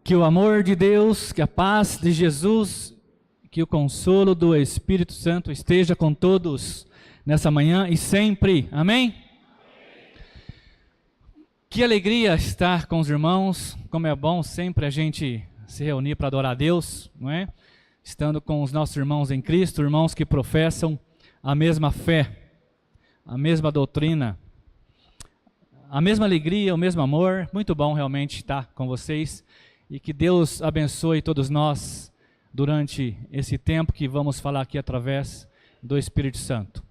Que o amor de Deus, que a paz de Jesus, que o consolo do Espírito Santo esteja com todos nessa manhã e sempre. Amém? Que alegria estar com os irmãos, como é bom sempre a gente se reunir para adorar a Deus, não é? Estando com os nossos irmãos em Cristo, irmãos que professam a mesma fé, a mesma doutrina, a mesma alegria, o mesmo amor. Muito bom realmente estar com vocês. E que Deus abençoe todos nós durante esse tempo que vamos falar aqui através do Espírito Santo.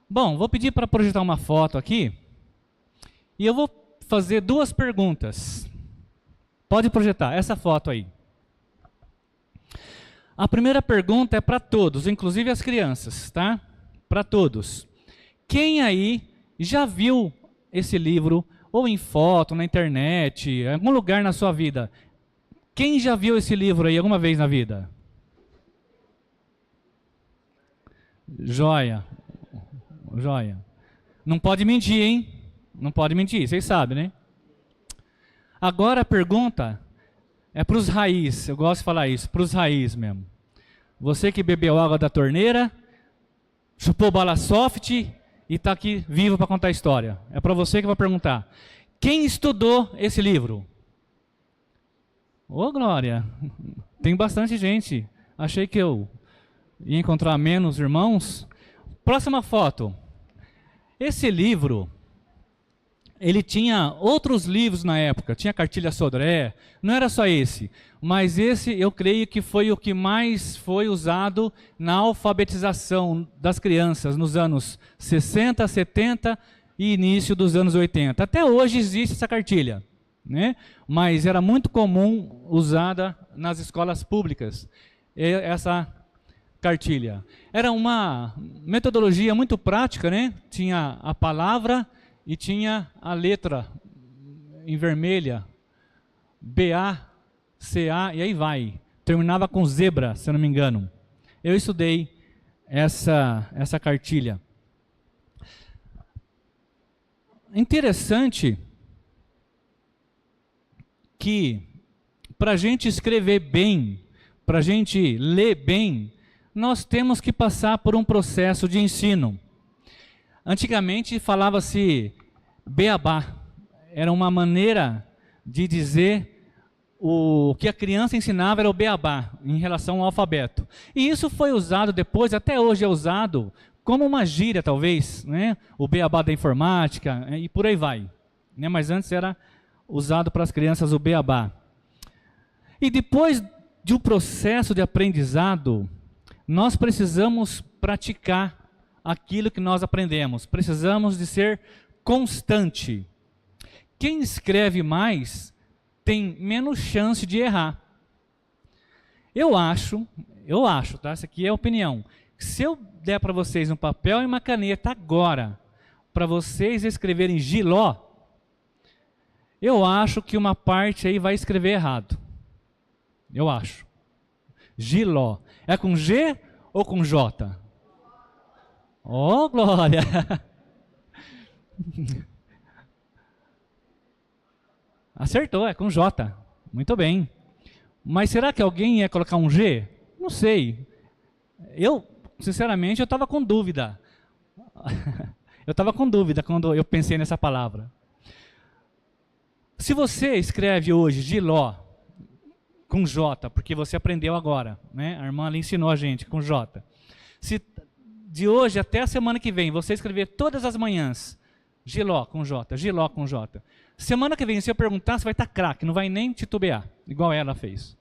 Bom, vou pedir para projetar uma foto aqui. E eu vou fazer duas perguntas. Pode projetar essa foto aí. A primeira pergunta é para todos, inclusive as crianças, tá? Para todos. Quem aí já viu esse livro, ou em foto, na internet, em algum lugar na sua vida? Quem já viu esse livro aí alguma vez na vida? Joia. Joia. Não pode mentir, hein? Não pode mentir, vocês sabem, né? Agora a pergunta é para os raiz, eu gosto de falar isso, para os raiz mesmo. Você que bebeu água da torneira, chupou bala soft e está aqui vivo para contar a história. É para você que eu vou perguntar. Quem estudou esse livro? Ô, glória! Tem bastante gente. Achei que eu ia encontrar menos irmãos. Próxima foto. Esse livro, ele tinha outros livros na época. Tinha Cartilha Sodré. Não era só esse. Mas esse, eu creio que foi o que mais foi usado na alfabetização das crianças nos anos 60, 70 e início dos anos 80. Até hoje existe essa cartilha, né? Mas era muito comum usada nas escolas públicas, essa cartilha. Era uma metodologia muito prática, né? Tinha a palavra e tinha a letra em vermelha, B-A, C-A, e aí vai. Terminava com zebra, se eu não me engano. Eu estudei essa cartilha. Interessante que para a gente escrever bem, para a gente ler bem, nós temos que passar por um processo de ensino. Antigamente falava-se beabá, era uma maneira de dizer o que a criança ensinava era o beabá, em relação ao alfabeto. E isso foi usado depois, até hoje é usado, como uma gíria talvez, né? O beabá da informática, e por aí vai. Né? Mas antes era usado para as crianças o beabá. E depois de um processo de aprendizado, nós precisamos praticar aquilo que nós aprendemos. Precisamos de ser constante. Quem escreve mais tem menos chance de errar. Eu acho, tá? Essa aqui é a opinião. Se eu der para vocês um papel e uma caneta agora, para vocês escreverem Giló, eu acho que uma parte aí vai escrever errado. Eu acho. Giló. É com G ou com J? Oh, glória! Acertou, é com J. Muito bem. Mas será que alguém ia colocar um G? Não sei. Sinceramente, eu estava com dúvida. Eu estava com dúvida quando eu pensei nessa palavra. Se você escreve hoje Giló com J, porque você aprendeu agora, né? A irmã ali ensinou a gente com J. Se de hoje até a semana que vem você escrever todas as manhãs Giló com J, Giló com J. Semana que vem, se eu perguntar, você vai estar craque, não vai nem titubear, igual ela fez.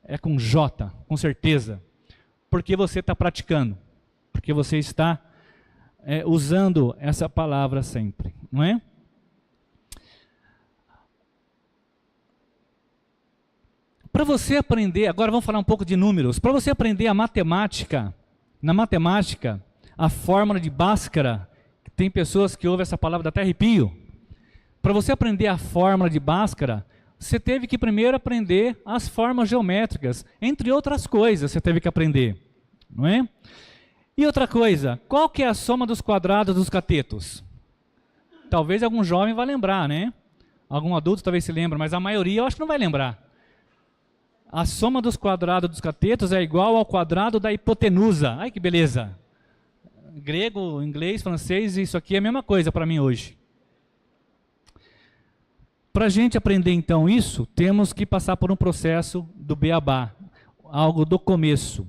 É com J, com certeza. Porque você está praticando. Porque você está usando essa palavra sempre, não é? Para você aprender, agora vamos falar um pouco de números. Para você aprender a matemática, na matemática, a fórmula de Bhaskara, tem pessoas que ouvem essa palavra dá até arrepio. Para você aprender a fórmula de Bhaskara, você teve que primeiro aprender as formas geométricas, entre outras coisas você teve que aprender, não é? E outra coisa, qual que é a soma dos quadrados dos catetos? Talvez algum jovem vá lembrar, né? Algum adulto talvez se lembre, mas a maioria eu acho que não vai lembrar. a soma dos quadrados dos catetos é igual ao quadrado da hipotenusa. Ai que beleza! Grego, inglês, francês, isso aqui é a mesma coisa para mim hoje. Para a gente aprender então isso, temos que passar por um processo do beabá, algo do começo.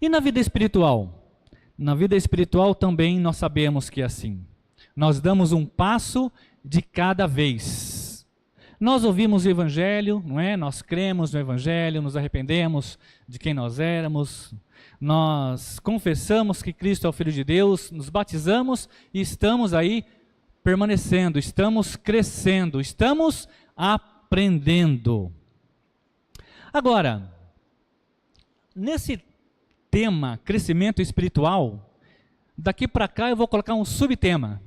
E na vida espiritual? Na vida espiritual também nós sabemos que é assim. Nós damos um passo de cada vez. Nós ouvimos o Evangelho, não é? Nós cremos no Evangelho, nos arrependemos de quem nós éramos, nós confessamos que Cristo é o Filho de Deus, nos batizamos e estamos aí permanecendo, estamos crescendo, estamos aprendendo. Agora, nesse tema crescimento espiritual, daqui para cá eu vou colocar um subtema,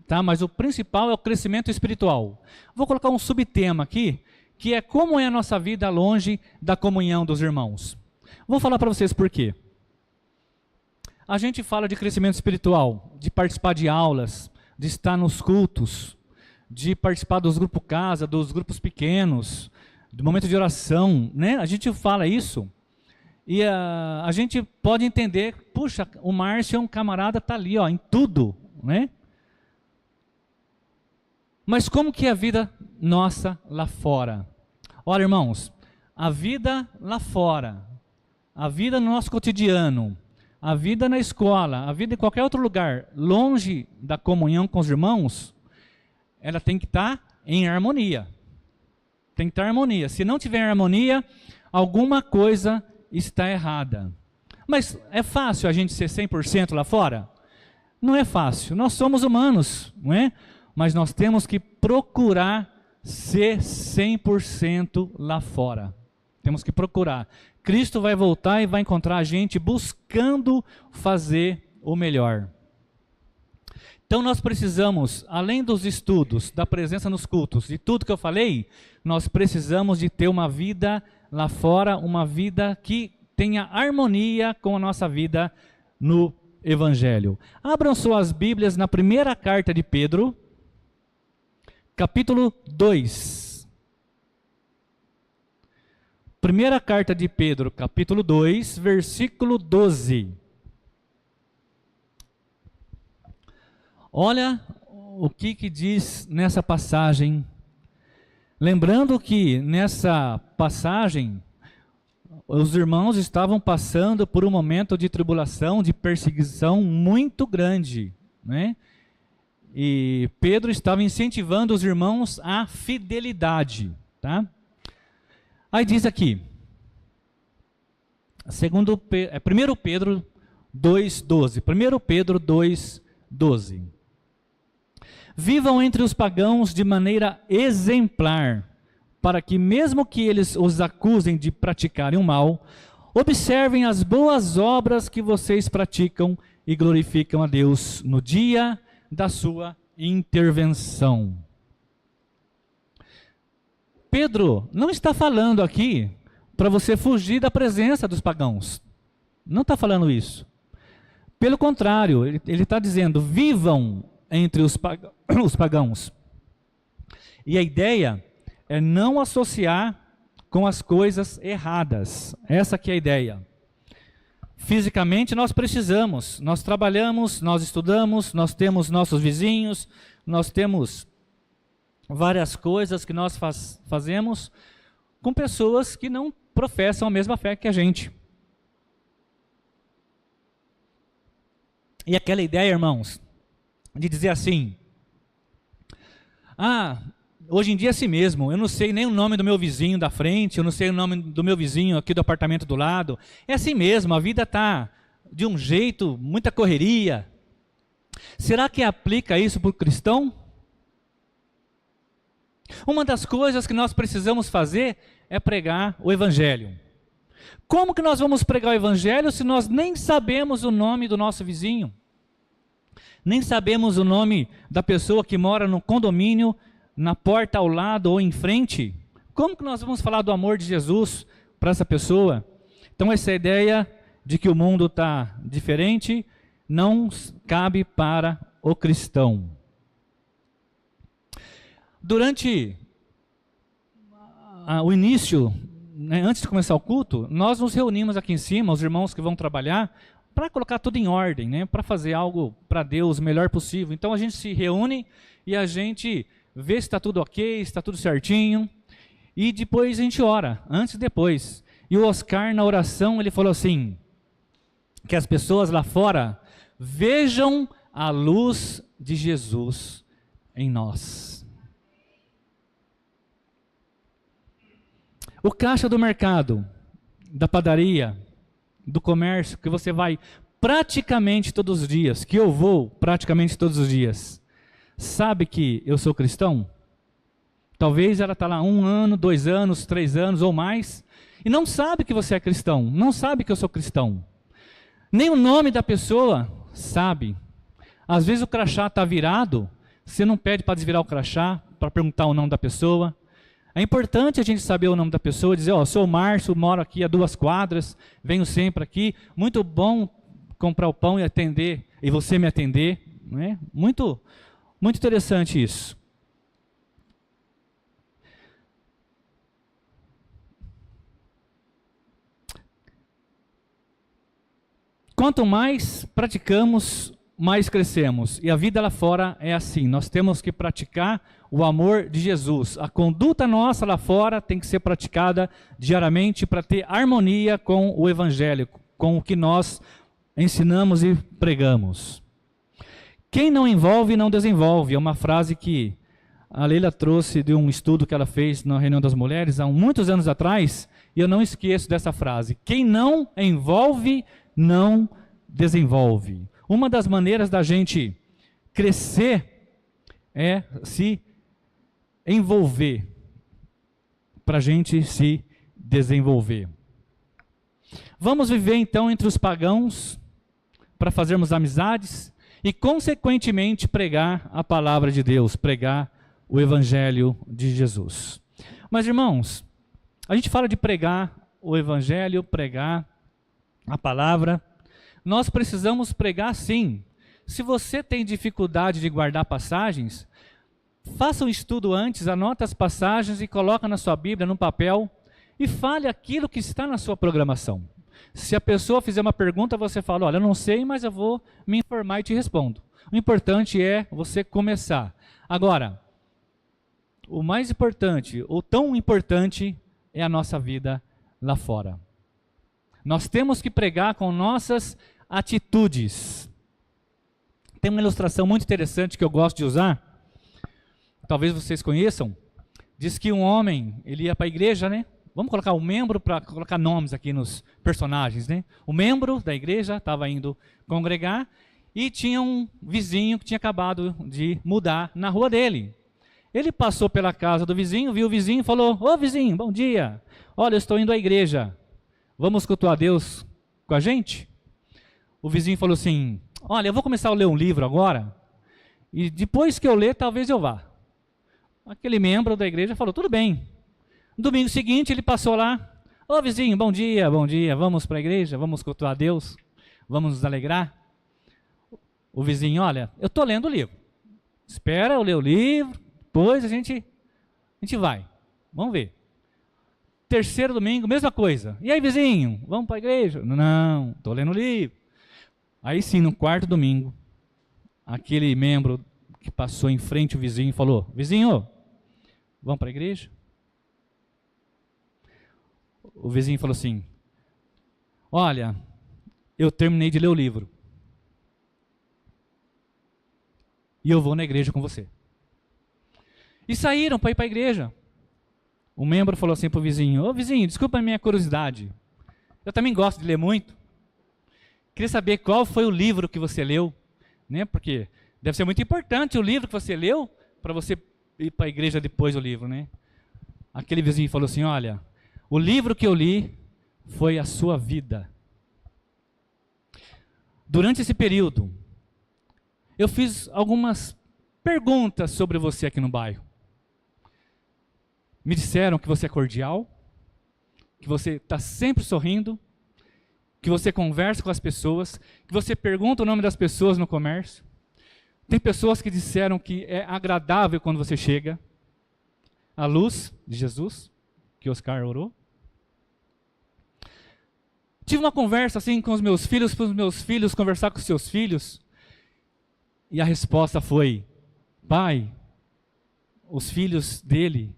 tá? Mas o principal é o crescimento espiritual. Vou colocar um subtema aqui, que é como é a nossa vida longe da comunhão dos irmãos. Vou falar para vocês por quê. A gente fala de crescimento espiritual, de participar de aulas, de estar nos cultos, de participar dos grupos casa, dos grupos pequenos, do momento de oração, né? A gente fala isso e a gente pode entender, puxa, o Márcio é um camarada, tá ali, ó, em tudo, né? Mas como que é a vida nossa lá fora? Olha, irmãos, a vida lá fora, a vida no nosso cotidiano, a vida na escola, a vida em qualquer outro lugar, longe da comunhão com os irmãos, ela tem que estar em harmonia. Tem que estar em harmonia. Se não tiver harmonia, alguma coisa está errada. Mas é fácil a gente ser 100% lá fora? Não é fácil. Nós somos humanos, não é? Mas nós temos que procurar ser 100% lá fora. Temos que procurar. Cristo vai voltar e vai encontrar a gente buscando fazer o melhor. Então nós precisamos, além dos estudos, da presença nos cultos, de tudo que eu falei, nós precisamos de ter uma vida lá fora, uma vida que tenha harmonia com a nossa vida no Evangelho. Abram suas Bíblias na primeira carta de Pedro, capítulo 2. Primeira carta de Pedro, capítulo 2, versículo 12. Olha o que diz nessa passagem. Lembrando que nessa passagem, os irmãos estavam passando por um momento de tribulação, de perseguição muito grande, né? E Pedro estava incentivando os irmãos à fidelidade, tá? Aí diz aqui, 1 Pedro 2,12. 1 Pedro 2,12. Vivam entre os pagãos de maneira exemplar, para que mesmo que eles os acusem de praticarem o mal, observem as boas obras que vocês praticam e glorificam a Deus no dia da sua intervenção. Pedro não está falando aqui para você fugir da presença dos pagãos. Não está falando isso. Pelo contrário, ele está dizendo, vivam entre os pagãos. E a ideia é não associar com as coisas erradas. Essa que é a ideia. Fisicamente nós precisamos, nós trabalhamos, nós estudamos, nós temos nossos vizinhos, nós temos várias coisas que nós fazemos com pessoas que não professam a mesma fé que a gente. E aquela ideia, irmãos, de dizer assim, hoje em dia é assim mesmo, eu não sei nem o nome do meu vizinho da frente, eu não sei o nome do meu vizinho aqui do apartamento do lado, é assim mesmo, a vida está de um jeito, muita correria. Será que aplica isso para o cristão? Uma das coisas que nós precisamos fazer é pregar o Evangelho. Como que nós vamos pregar o Evangelho se nós nem sabemos o nome do nosso vizinho? Nem sabemos o nome da pessoa que mora no condomínio, na porta ao lado ou em frente? Como que nós vamos falar do amor de Jesus para essa pessoa? Então essa ideia de que o mundo está diferente não cabe para o cristão. Durante o início, né, antes de começar o culto, nós nos reunimos aqui em cima, os irmãos que vão trabalhar, para colocar tudo em ordem, né, para fazer algo para Deus o melhor possível. Então a gente se reúne e a gente vê se está tudo ok, se está tudo certinho, e depois a gente ora, antes e depois. E o Oscar, na oração, ele falou assim, que as pessoas lá fora vejam a luz de Jesus em nós. O caixa do mercado, da padaria, do comércio, que você vai praticamente todos os dias, que eu vou praticamente todos os dias, sabe que eu sou cristão? Talvez ela está lá 1 ano, 2 anos, 3 anos ou mais, e não sabe que você é cristão, não sabe que eu sou cristão. Nem o nome da pessoa sabe. Às vezes o crachá está virado, você não pede para desvirar o crachá, para perguntar o nome da pessoa. É importante a gente saber o nome da pessoa, dizer, ó, sou o Márcio, moro aqui a 2 quadras, venho sempre aqui, muito bom comprar o pão e atender, e você me atender, não é? Muito interessante isso. Quanto mais praticamos, mais crescemos. E a vida lá fora é assim, nós temos que praticar o amor de Jesus. A conduta nossa lá fora tem que ser praticada diariamente para ter harmonia com o Evangelho, com o que nós ensinamos e pregamos. Quem não envolve, não desenvolve. É uma frase que a Leila trouxe de um estudo que ela fez na Reunião das Mulheres há muitos anos atrás, e eu não esqueço dessa frase. Quem não envolve, não desenvolve. Uma das maneiras da gente crescer é se envolver, para a gente se desenvolver. Vamos viver então entre os pagãos, para fazermos amizades e consequentemente pregar a palavra de Deus, pregar o Evangelho de Jesus. Mas irmãos, a gente fala de pregar o Evangelho, pregar a palavra, nós precisamos pregar sim. Se você tem dificuldade de guardar passagens, faça um estudo antes, anota as passagens e coloca na sua Bíblia, no papel, e fale aquilo que está na sua programação. Se a pessoa fizer uma pergunta, você fala, olha, eu não sei, mas eu vou me informar e te respondo. O importante é você começar. Agora, o mais importante, ou tão importante, é a nossa vida lá fora. Nós temos que pregar com nossas atitudes. Tem uma ilustração muito interessante que eu gosto de usar, talvez vocês conheçam. Diz que um homem, ele ia para a igreja, né? Vamos colocar um membro para colocar nomes aqui nos personagens, né? O membro da igreja estava indo congregar e tinha um vizinho que tinha acabado de mudar na rua dele. Ele passou pela casa do vizinho, viu o vizinho e falou, ô vizinho, bom dia, olha, eu estou indo à igreja, vamos cultuar a Deus com a gente? O vizinho falou assim, olha, eu vou começar a ler um livro agora, e depois que eu ler, talvez eu vá. Aquele membro da igreja falou, tudo bem. No domingo seguinte, ele passou lá, ô vizinho, bom dia, vamos para a igreja, vamos cultuar a Deus, vamos nos alegrar. O vizinho, olha, eu estou lendo o livro, espera eu ler o livro, depois a gente vai, vamos ver. Terceiro domingo, mesma coisa. E aí, vizinho, vamos para a igreja? Não, estou lendo o livro. Aí sim, no 4º domingo, aquele membro que passou em frente ao vizinho falou, vizinho, vamos para a igreja? O vizinho falou assim, olha, eu terminei de ler o livro. E eu vou na igreja com você. E saíram para ir para a igreja. O membro falou assim para o vizinho, ô vizinho, desculpa a minha curiosidade. Eu também gosto de ler muito. Queria saber qual foi o livro que você leu, né? Porque deve ser muito importante o livro que você leu para você ir para a igreja depois do livro, né? Aquele vizinho falou assim, olha, o livro que eu li foi a sua vida. Durante esse período, eu fiz algumas perguntas sobre você aqui no bairro. Me disseram que você é cordial, que você está sempre sorrindo, que você conversa com as pessoas, que você pergunta o nome das pessoas no comércio. Tem pessoas que disseram que é agradável quando você chega, a luz de Jesus, que Oscar orou. Tive uma conversa assim com os meus filhos, para os meus filhos conversar com os seus filhos. E a resposta foi: pai, os filhos dele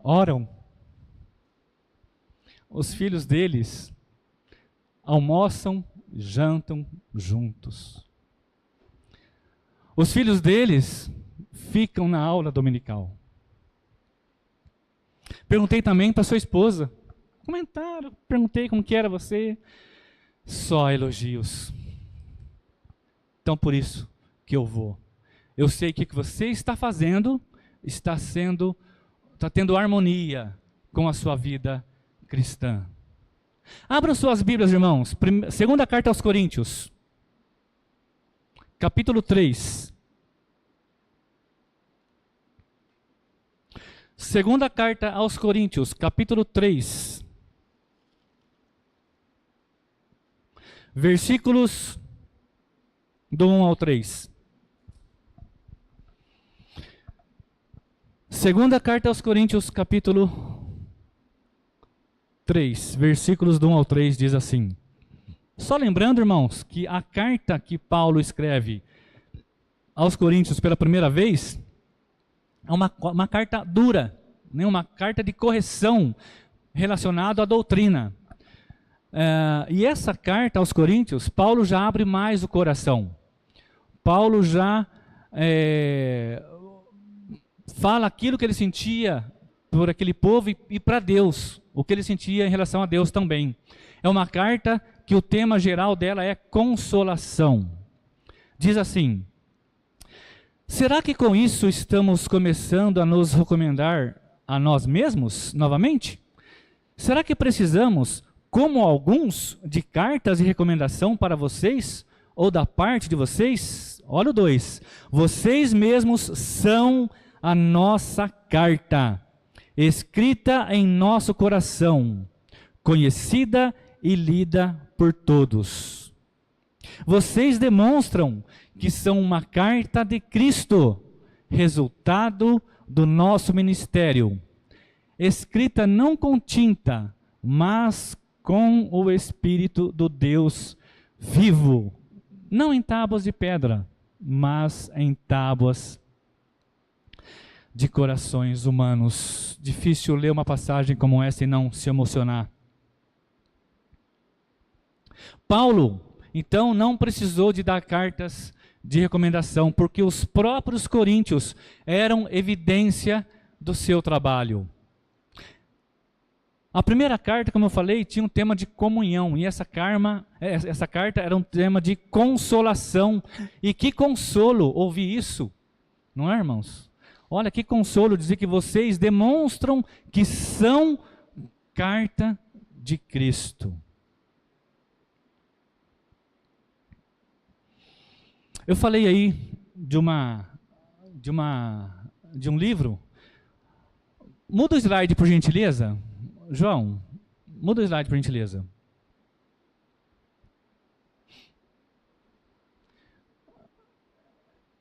oram. Os filhos deles almoçam, jantam juntos. Os filhos deles ficam na aula dominical. Perguntei também para sua esposa. Comentaram, perguntei como que era você. Só elogios. Então por isso que eu vou. Eu sei que o que você está fazendo está tendo harmonia com a sua vida cristã. Abram suas Bíblias, irmãos. Segunda carta aos Coríntios, capítulo 3. Segunda carta aos Coríntios, capítulo 3. Versículos do 1 ao 3. Segunda carta aos Coríntios, capítulo 3, versículos do 1 ao 3 diz assim. Só lembrando, irmãos, que a carta que Paulo escreve aos Coríntios pela primeira vez é uma carta dura, né? Uma carta de correção relacionada à doutrina. E essa carta aos Coríntios, Paulo já abre mais o coração. Paulo já fala aquilo que ele sentia por aquele povo e para Deus, o que ele sentia em relação a Deus também. É uma carta que o tema geral dela é consolação. Diz assim: será que com isso estamos começando a nos recomendar a nós mesmos novamente? Será que precisamos, como alguns, de cartas de recomendação para vocês, ou da parte de vocês? Olha o 2. Vocês mesmos são a nossa carta, escrita em nosso coração, conhecida e lida por todos. Vocês demonstram que são uma carta de Cristo, resultado do nosso ministério, escrita não com tinta, mas com o Espírito do Deus vivo, não em tábuas de pedra, mas em tábuas de corações humanos. Difícil ler uma passagem como essa e não se emocionar. Paulo, então, não precisou de dar cartas de recomendação, porque os próprios coríntios eram evidência do seu trabalho. A primeira carta, como eu falei, tinha um tema de comunhão, e essa carta era um tema de consolação. E que consolo ouvir isso, não é, irmãos? Olha que consolo dizer que vocês demonstram que são carta de Cristo. Eu falei aí de um livro. Muda o slide, por gentileza. João, muda o slide, por gentileza.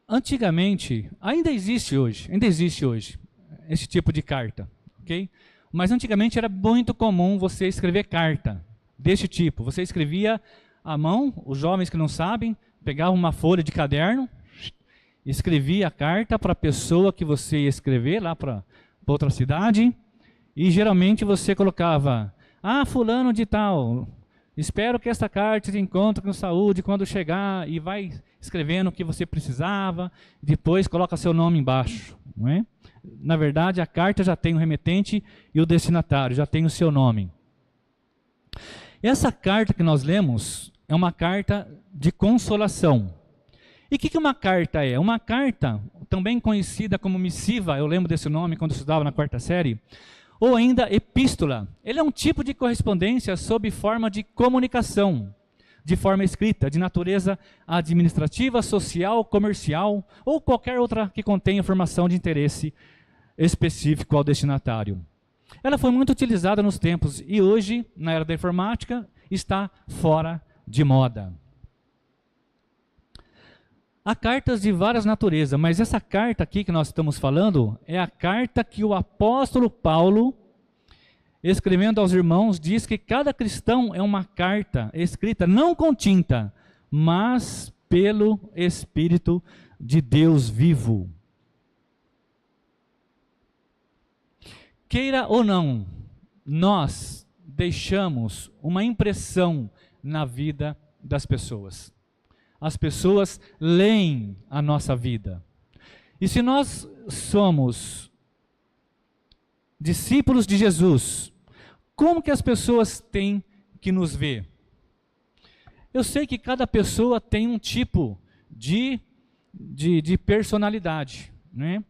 Antigamente, ainda existe hoje esse tipo de carta, ok? Mas antigamente era muito comum você escrever carta desse tipo. Você escrevia à mão, os jovens que não sabem, pegavam uma folha de caderno, escrevia a carta para a pessoa que você ia escrever lá para outra cidade, e geralmente você colocava: fulano de tal, espero que esta carta te encontre com saúde quando chegar, e vai escrevendo o que você precisava, depois coloca seu nome embaixo, não é? Na verdade, a carta já tem o remetente e o destinatário, já tem o seu nome. Essa carta que nós lemos é uma carta de consolação. E o que uma carta é? Uma carta, também conhecida como missiva, eu lembro desse nome quando eu estudava na 4ª série, ou ainda epístola. Ele é um tipo de correspondência sob forma de comunicação, de forma escrita, de natureza administrativa, social, comercial, ou qualquer outra que contenha informação de interesse específico ao destinatário. Ela foi muito utilizada nos tempos e hoje, na era da informática, está fora de moda. Há cartas de várias naturezas, mas essa carta aqui que nós estamos falando é a carta que o apóstolo Paulo, escrevendo aos irmãos, diz que cada cristão é uma carta escrita não com tinta, mas pelo Espírito de Deus vivo. Queira ou não, nós deixamos uma impressão na vida das pessoas. As pessoas leem a nossa vida. E se nós somos discípulos de Jesus, como que as pessoas têm que nos ver? Eu sei que cada pessoa tem um tipo de personalidade, né?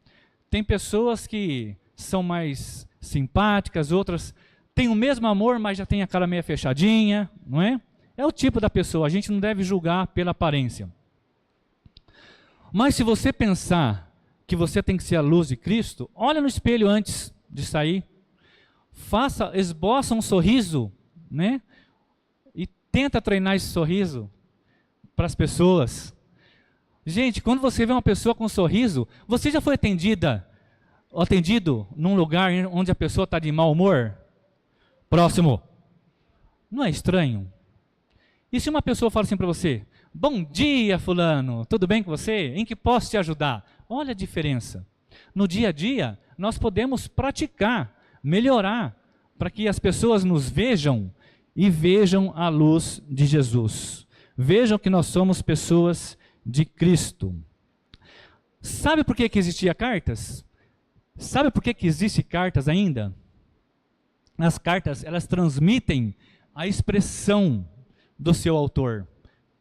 Tem pessoas que são mais simpáticas, outras têm o mesmo amor, mas já tem a cara meio fechadinha, não é? É o tipo da pessoa, a gente não deve julgar pela aparência. Mas se você pensar que você tem que ser a luz de Cristo, olha no espelho antes de sair, esboça um sorriso, né? E tenta treinar esse sorriso para as pessoas. Gente, quando você vê uma pessoa com um sorriso, você já foi atendido num lugar onde a pessoa está de mau humor? Próximo. Não é estranho? E se uma pessoa fala assim para você: bom dia, fulano, tudo bem com você? Em que posso te ajudar? Olha a diferença. No dia a dia, nós podemos praticar, melhorar, para que as pessoas nos vejam e vejam a luz de Jesus. Vejam que nós somos pessoas de Cristo. Sabe por que existia cartas? Sabe por que existe cartas ainda? As cartas, elas transmitem a expressão do seu autor.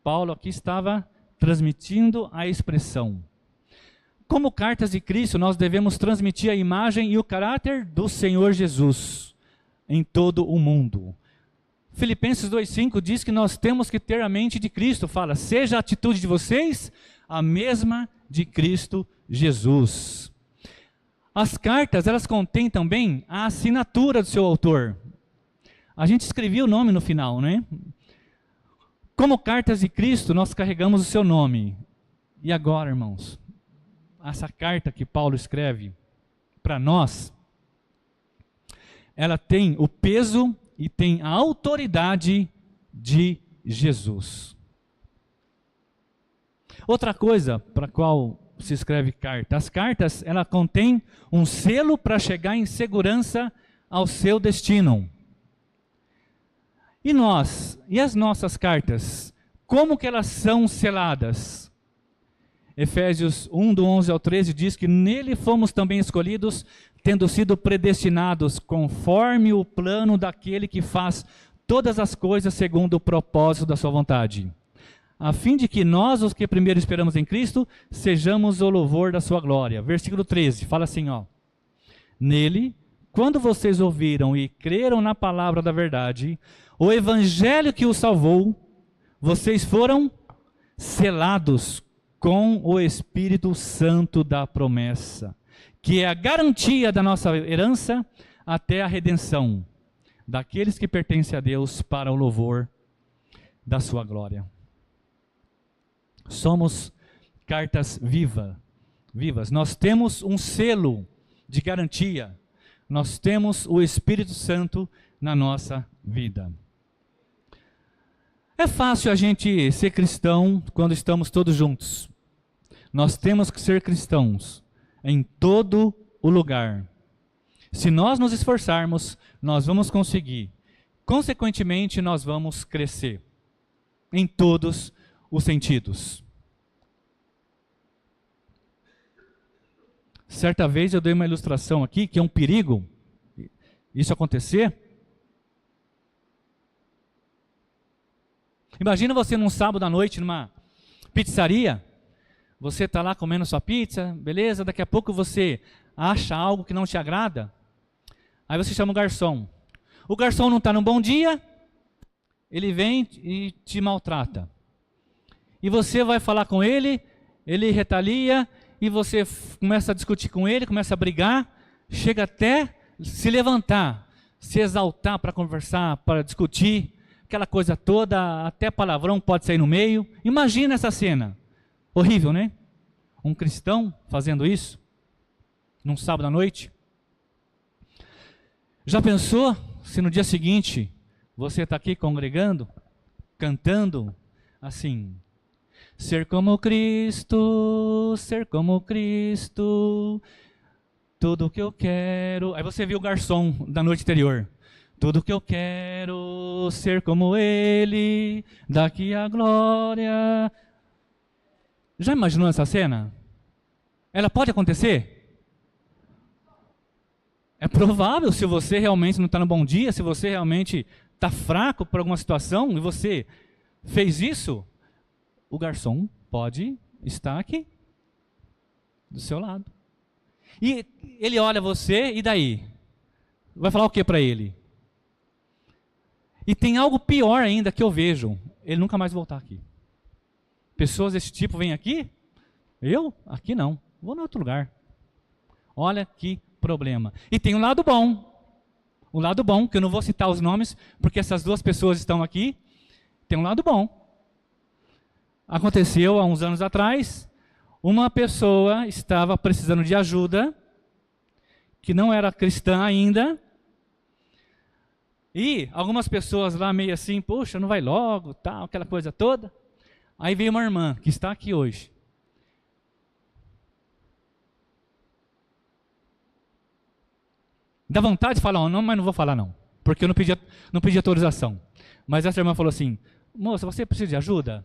Paulo aqui estava transmitindo a expressão. Como cartas de Cristo, nós devemos transmitir a imagem e o caráter do Senhor Jesus em todo o mundo. Filipenses 2,5 diz que nós temos que ter a mente de Cristo. Fala, seja a atitude de vocês a mesma de Cristo Jesus. As cartas, elas contêm também a assinatura do seu autor. A gente escrevia o nome no final, né? Como cartas de Cristo, nós carregamos o seu nome. E agora, irmãos, essa carta que Paulo escreve para nós, ela tem o peso e tem a autoridade de Jesus. Outra coisa para a qual se escreve carta. As cartas, ela contém um selo para chegar em segurança ao seu destino. E nós? E as nossas cartas? Como que elas são seladas? Efésios 1, do 11 ao 13, diz que nele fomos também escolhidos, tendo sido predestinados conforme o plano daquele que faz todas as coisas segundo o propósito da sua vontade, a fim de que nós, os que primeiro esperamos em Cristo, sejamos o louvor da sua glória. Versículo 13, fala assim, ó: nele, quando vocês ouviram e creram na palavra da verdade, o evangelho que os salvou, vocês foram selados com o Espírito Santo da promessa, que é a garantia da nossa herança até a redenção daqueles que pertencem a Deus para o louvor da sua glória. Somos cartas vivas. Nós temos um selo de garantia. Nós temos o Espírito Santo na nossa vida. É fácil a gente ser cristão quando estamos todos juntos. Nós temos que ser cristãos em todo o lugar. Se nós nos esforçarmos, nós vamos conseguir. Consequentemente, nós vamos crescer em todos os sentidos. Certa vez eu dei uma ilustração aqui, que é um perigo isso acontecer. Imagina você num sábado à noite, numa pizzaria, você está lá comendo sua pizza, beleza, daqui a pouco você acha algo que não te agrada, aí você chama o garçom. O garçom não está num bom dia, ele vem e te maltrata. E você vai falar com ele, ele retalia, e você começa a discutir com ele, começa a brigar, chega até se levantar, se exaltar para conversar, para discutir, aquela coisa toda, até palavrão pode sair no meio. Imagina essa cena. Horrível, né? Um cristão fazendo isso, num sábado à noite. Já pensou se no dia seguinte você está aqui congregando, cantando assim: ser como Cristo, tudo que eu quero. Aí você viu o garçom da noite anterior: tudo que eu quero, ser como Ele, daqui a glória. Já imaginou essa cena? Ela pode acontecer? É provável, se você realmente não está no bom dia, se você realmente está fraco por alguma situação e você fez isso, o garçom pode estar aqui, do seu lado. E ele olha você, e daí? Vai falar o que para ele? E tem algo pior ainda que eu vejo: ele nunca mais voltar aqui. Pessoas desse tipo vêm aqui, eu? Aqui não, vou em outro lugar. Olha que problema. E tem um lado bom, que eu não vou citar os nomes, porque essas duas pessoas estão aqui. Tem um lado bom. Aconteceu há uns anos atrás, uma pessoa estava precisando de ajuda, que não era cristã ainda, e algumas pessoas lá meio assim: poxa, não vai logo, tal, aquela coisa toda. Aí veio uma irmã, que está aqui hoje. Dá vontade de falar: oh, não, mas não vou falar não, porque eu não pedi autorização. Mas essa irmã falou assim: moça, você precisa de ajuda?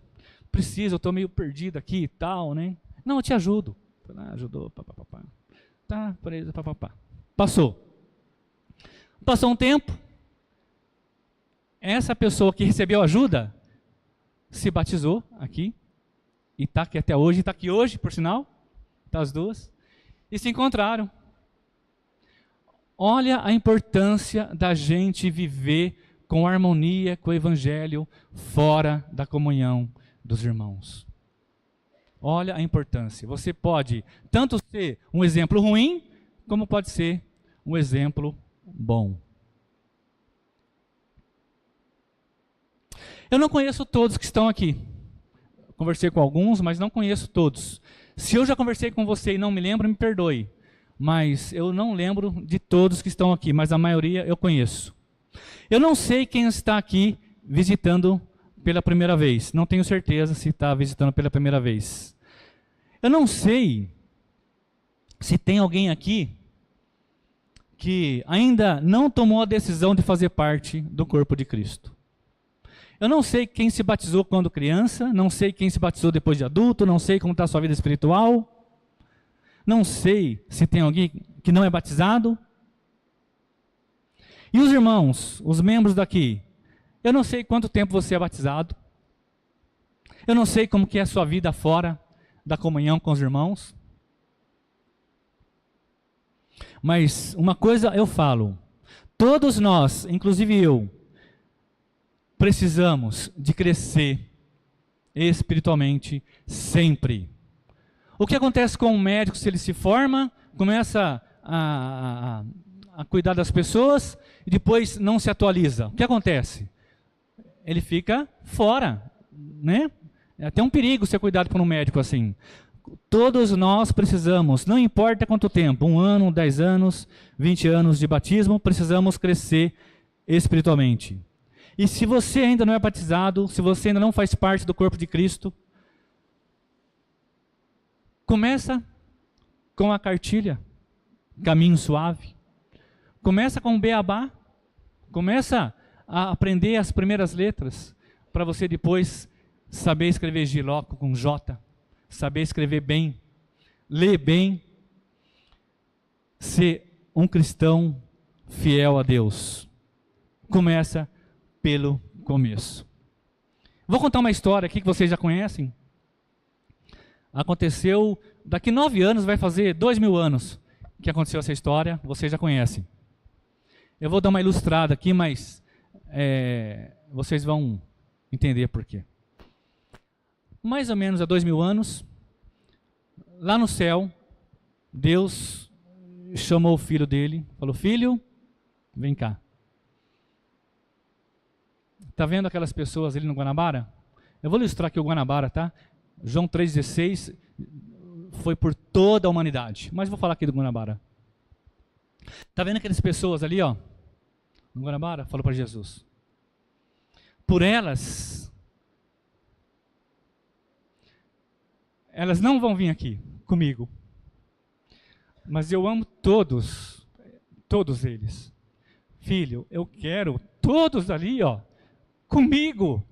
Preciso, eu estou meio perdido aqui e tal, né? Não, eu te ajudo. Ajudou, papapá. Tá, preso, papapá. Passou um tempo, essa pessoa que recebeu ajuda se batizou aqui, e está aqui até hoje, está aqui hoje, por sinal, tá as duas, e se encontraram. Olha a importância da gente viver com harmonia com o Evangelho, fora da comunhão dos irmãos. Olha a importância. Você pode tanto ser um exemplo ruim, como pode ser um exemplo bom. Eu não conheço todos que estão aqui. Conversei com alguns, mas não conheço todos. Se eu já conversei com você e não me lembro, me perdoe. Mas eu não lembro de todos que estão aqui, mas a maioria eu conheço. Eu não sei quem está aqui visitando pela primeira vez. Não tenho certeza se está visitando pela primeira vez. Eu não sei se tem alguém aqui que ainda não tomou a decisão de fazer parte do corpo de Cristo. Eu não sei quem se batizou quando criança, não sei quem se batizou depois de adulto, não sei como está a sua vida espiritual, não sei se tem alguém que não é batizado. E os irmãos, os membros daqui, eu não sei quanto tempo você é batizado, eu não sei como que é a sua vida fora da comunhão com os irmãos, mas uma coisa eu falo: todos nós, inclusive eu, precisamos de crescer espiritualmente sempre. O que acontece com um médico se ele se forma, começa a cuidar das pessoas e depois não se atualiza? O que acontece? Ele fica fora, né? É até um perigo ser cuidado por um médico assim. Todos nós precisamos, não importa quanto tempo, 1 ano, 10 anos, 20 anos de batismo, precisamos crescer espiritualmente. E se você ainda não é batizado, se você ainda não faz parte do corpo de Cristo, começa com a cartilha, Caminho Suave. Começa com o beabá. Começa a aprender as primeiras letras, para você depois saber escrever Giloco com J, saber escrever bem, ler bem, ser um cristão fiel a Deus. Começa pelo começo. Vou contar uma história aqui que vocês já conhecem. Aconteceu, daqui 9 anos, vai fazer 2000 anos que aconteceu essa história, vocês já conhecem. Eu vou dar uma ilustrada aqui, mas vocês vão entender por quê. Mais ou menos há 2000 anos, lá no céu, Deus chamou o filho dele, falou: filho, vem cá. Está vendo aquelas pessoas ali no Guanabara? Eu vou ilustrar aqui o Guanabara, tá? João 3,16 foi por toda a humanidade. Mas vou falar aqui do Guanabara. Está vendo aquelas pessoas ali, ó? No Guanabara, falou para Jesus. Por elas não vão vir aqui comigo. Mas eu amo todos eles. Filho, eu quero todos ali, ó, comigo,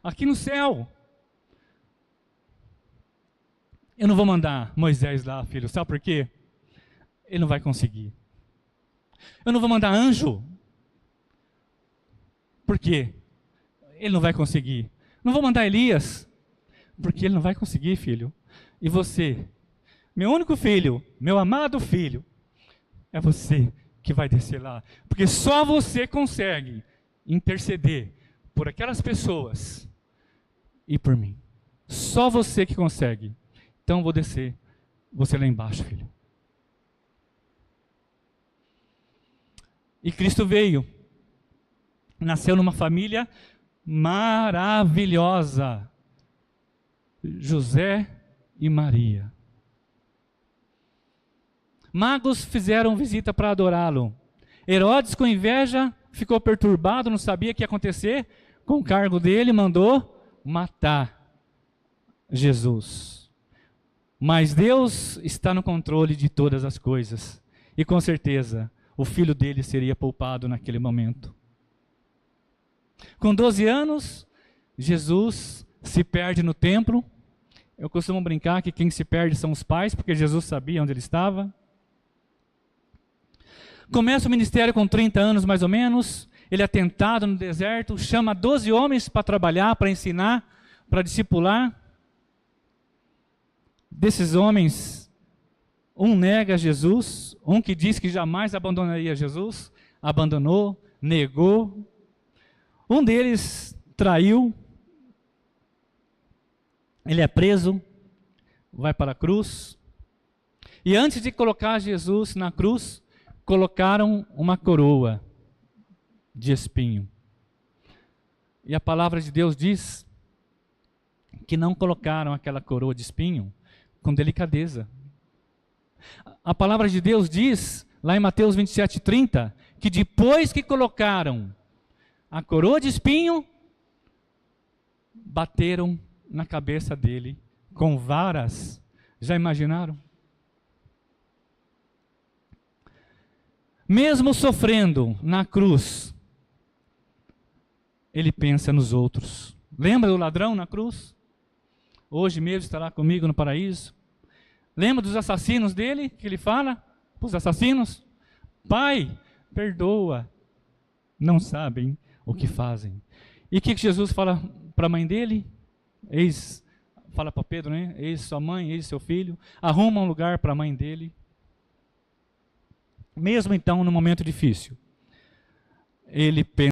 aqui no céu. Eu não vou mandar Moisés lá, filho, sabe por quê? Ele não vai conseguir. Eu não vou mandar anjo. Por quê? Ele não vai conseguir. Não vou mandar Elias, porque ele não vai conseguir, filho. E você, meu único filho, meu amado filho, é você que vai descer lá. Porque só você consegue interceder por aquelas pessoas e por mim. Só você que consegue. Então eu vou descer, você lá embaixo, filho. E Cristo veio. Nasceu numa família maravilhosa. José e Maria. Magos fizeram visita para adorá-lo. Herodes, com inveja, ficou perturbado, não sabia o que ia acontecer. Com o cargo dele, mandou matar Jesus. Mas Deus está no controle de todas as coisas. E com certeza, o filho dele seria poupado naquele momento. Com 12 anos, Jesus se perde no templo. Eu costumo brincar que quem se perde são os pais, porque Jesus sabia onde ele estava. Começa o ministério com 30 anos mais ou menos. Ele é tentado no deserto, chama 12 homens para trabalhar, para ensinar, para discipular. Desses homens, um nega Jesus, um que diz que jamais abandonaria Jesus, abandonou, negou. Um deles traiu. Ele é preso, vai para a cruz. E antes de colocar Jesus na cruz, colocaram uma coroa de espinho. E a palavra de Deus diz que não colocaram aquela coroa de espinho com delicadeza. A palavra de Deus diz, lá em Mateus 27:30, que depois que colocaram a coroa de espinho, bateram na cabeça dele com varas. Já imaginaram? Mesmo sofrendo na cruz, ele pensa nos outros. Lembra do ladrão na cruz? Hoje mesmo estará comigo no paraíso. Lembra dos assassinos dele, que ele fala para os assassinos? Pai, perdoa, não sabem o que fazem. E o que Jesus fala para a mãe dele? Fala para Pedro, né? Eis sua mãe, eis seu filho. Arruma um lugar para a mãe dele. Mesmo então, no momento difícil, ele pensa